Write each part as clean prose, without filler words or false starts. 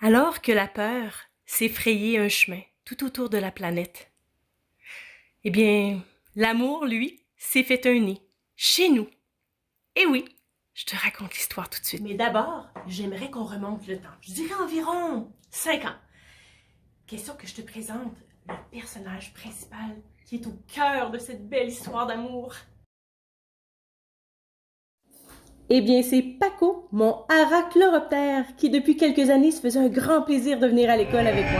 Alors que la peur s'est frayé un chemin tout autour de la planète, eh bien, l'amour, lui, s'est fait un nid, chez nous. Et oui, je te raconte l'histoire tout de suite. Mais d'abord, j'aimerais qu'on remonte le temps. Je dirais environ 5 ans. Question que je te présente le personnage principal qui est au cœur de cette belle histoire d'amour. Eh bien, c'est Paco, mon arachloroptère, qui depuis quelques années se faisait un grand plaisir de venir à l'école avec moi.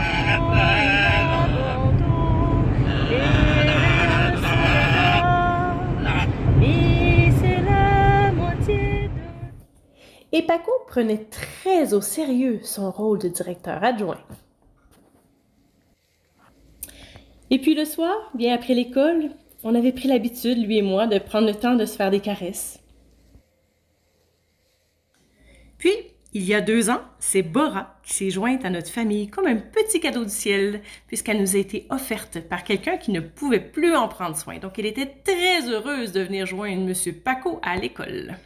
Et Paco prenait très au sérieux son rôle de directeur adjoint. Et puis le soir, bien après l'école, on avait pris l'habitude, lui et moi, de prendre le temps de se faire des caresses. Puis, il y a 2 ans, c'est Bora qui s'est jointe à notre famille comme un petit cadeau du ciel, puisqu'elle nous a été offerte par quelqu'un qui ne pouvait plus en prendre soin. Donc, elle était très heureuse de venir joindre M. Paco à l'école.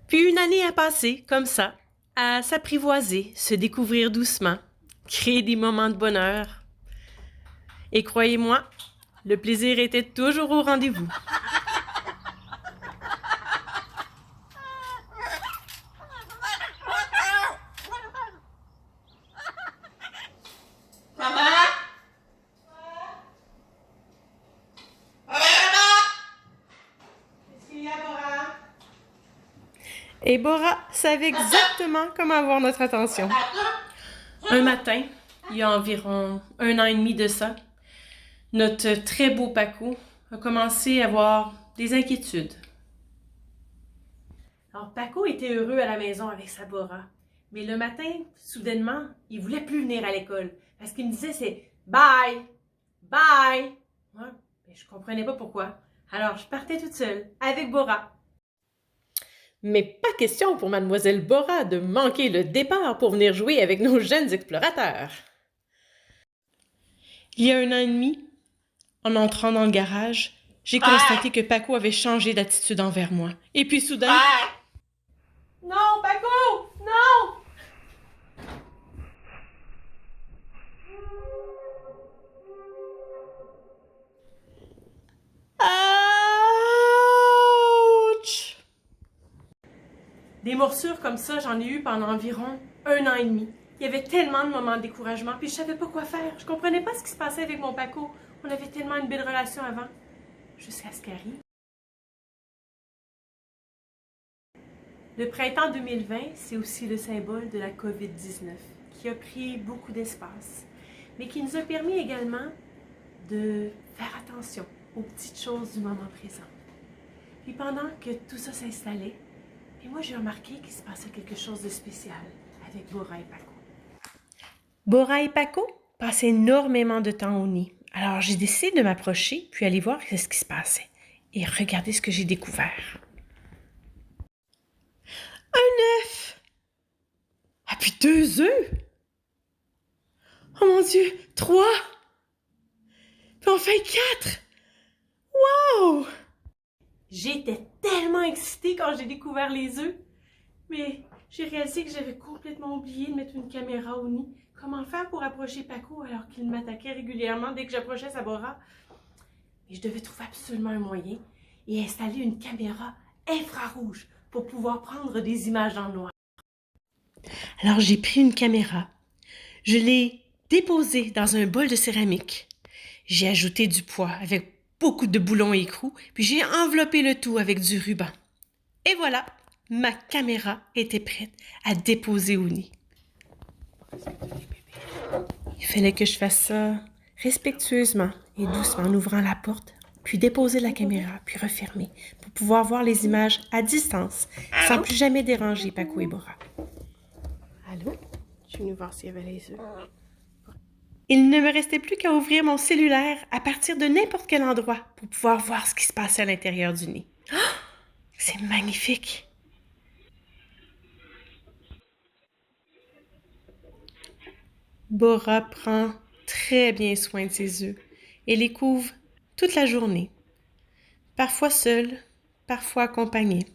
Puis une année a passé, comme ça, à s'apprivoiser, se découvrir doucement, créer des moments de bonheur. Et croyez-moi, le plaisir était toujours au rendez-vous. Et Bora savait exactement comment avoir notre attention. Un matin, il y a environ 1 an et demi de ça, notre très beau Paco a commencé à avoir des inquiétudes. Alors, Paco était heureux à la maison avec sa Bora. Mais le matin, soudainement, il voulait plus venir à l'école. Parce qu'il me disait, c'est « bye, bye ». Ouais, mais je comprenais pas pourquoi. Alors, je partais toute seule, avec Bora. Mais pas question pour mademoiselle Bora de manquer le départ pour venir jouer avec nos jeunes explorateurs. Il y a 1 an et demi, en entrant dans le garage, j'ai constaté que Paco avait changé d'attitude envers moi. Et puis soudain... Non, Paco! Non! Ouch! Des morsures comme ça, j'en ai eu pendant environ 1 an et demi. Il y avait tellement de moments de découragement, puis je savais pas quoi faire. Je comprenais pas ce qui se passait avec mon Paco. On avait tellement une belle relation avant. Jusqu'à ce qu'arrive. Le printemps 2020, c'est aussi le symbole de la COVID-19, qui a pris beaucoup d'espace, mais qui nous a permis également de faire attention aux petites choses du moment présent. Puis pendant que tout ça s'installait, puis moi j'ai remarqué qu'il se passait quelque chose de spécial avec Bora et Paco. Bora et Paco passaient énormément de temps au nid. Alors j'ai décidé de m'approcher puis aller voir ce qui se passait. Et regardez ce que j'ai découvert. Un œuf! Ah, puis 2 œufs! Oh mon Dieu, 3! Puis enfin 4! Wow! J'étais tellement excitée quand j'ai découvert les œufs, mais j'ai réalisé que j'avais complètement oublié de mettre une caméra au nid. Comment faire pour approcher Paco alors qu'il m'attaquait régulièrement dès que j'approchais sa Bora? Et je devais trouver absolument un moyen et installer une caméra infrarouge pour pouvoir prendre des images en noir. Alors j'ai pris une caméra, je l'ai déposée dans un bol de céramique. J'ai ajouté du poids avec beaucoup de boulons et écrous, puis j'ai enveloppé le tout avec du ruban. Et voilà, ma caméra était prête à déposer au nid. Il fallait que je fasse ça respectueusement et doucement en ouvrant la porte, puis déposer la caméra, puis refermer, pour pouvoir voir les images à distance, sans plus jamais déranger Paco et Bora. Allô? Je suis venue voir s'il y avait les œufs. Il ne me restait plus qu'à ouvrir mon cellulaire à partir de n'importe quel endroit pour pouvoir voir ce qui se passait à l'intérieur du nid. Oh, c'est magnifique! Bora prend très bien soin de ses œufs et les couvre toute la journée, parfois seule, parfois accompagnée.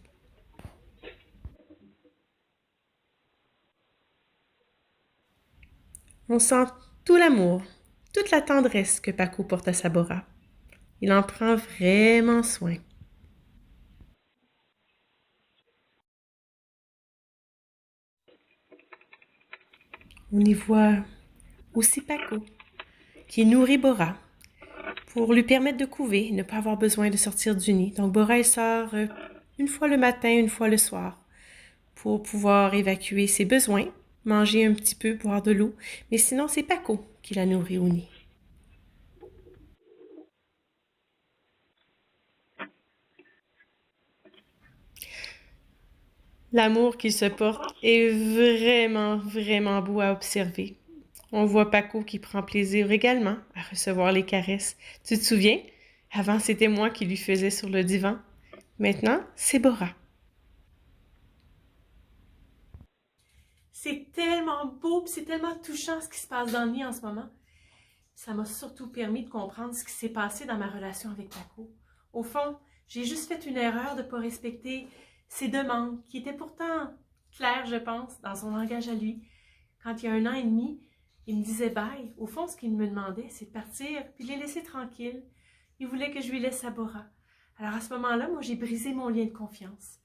On sent tout l'amour, toute la tendresse que Paco porte à Sabora. Il en prend vraiment soin. On y voit aussi Paco, qui nourrit Bora pour lui permettre de couver et ne pas avoir besoin de sortir du nid. Donc Bora, elle sort une fois le matin, une fois le soir pour pouvoir évacuer ses besoins, manger un petit peu, boire de l'eau. Mais sinon, c'est Paco qui la nourrit au nid. L'amour qu'ils se portent est vraiment, vraiment beau à observer. On voit Paco qui prend plaisir également à recevoir les caresses. Tu te souviens? Avant, c'était moi qui lui faisais sur le divan. Maintenant, c'est Bora. C'est tellement beau, c'est tellement touchant ce qui se passe dans le nid en ce moment. Ça m'a surtout permis de comprendre ce qui s'est passé dans ma relation avec Paco. Au fond, j'ai juste fait une erreur de ne pas respecter ses demandes, qui étaient pourtant claires, je pense, dans son langage à lui. Quand il y a 1 an et demi, il me disait bye. Au fond, ce qu'il me demandait, c'est de partir puis de les laisser tranquilles. Il voulait que je lui laisse Sabora. Alors à ce moment-là, moi, j'ai brisé mon lien de confiance.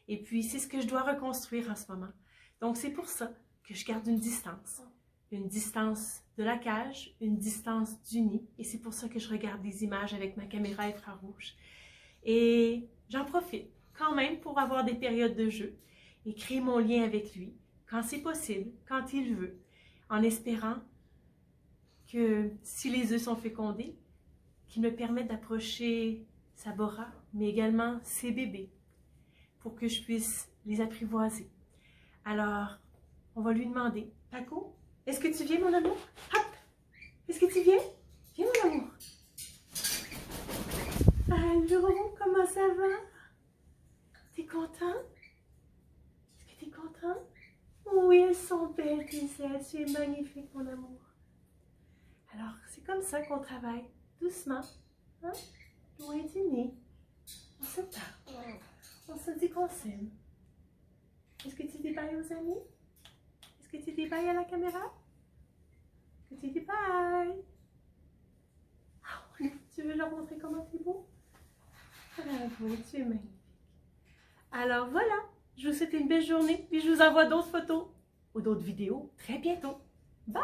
Et puis, c'est ce que je dois reconstruire en ce moment. Donc, c'est pour ça que je garde une distance. Une distance de la cage, une distance du nid. Et c'est pour ça que je regarde des images avec ma caméra infrarouge. Et j'en profite quand même pour avoir des périodes de jeu et créer mon lien avec lui quand c'est possible, quand il veut, en espérant que si les œufs sont fécondés, qu'ils me permettent d'approcher Sabora, mais également ses bébés, pour que je puisse les apprivoiser. Alors, on va lui demander, Paco, est-ce que tu viens, mon amour? Hop! Est-ce que tu viens? Viens, mon amour. Allô, comment ça va? T'es content? Est-ce que t'es content? Oui, elles sont belles, tes ailes. Tu es magnifique, mon amour. Alors, c'est comme ça qu'on travaille, doucement, hein? Loin du nez. On se parle. On se dit qu'on s'aime. Est-ce que tu dis bye aux amis? Est-ce que tu dis bye à la caméra? Est-ce que tu dis bye? Oh, tu veux leur montrer comment c'est beau? Ah oui, tu es magnifique. Alors voilà, je vous souhaite une belle journée, puis je vous envoie d'autres photos ou d'autres vidéos très bientôt. Bye!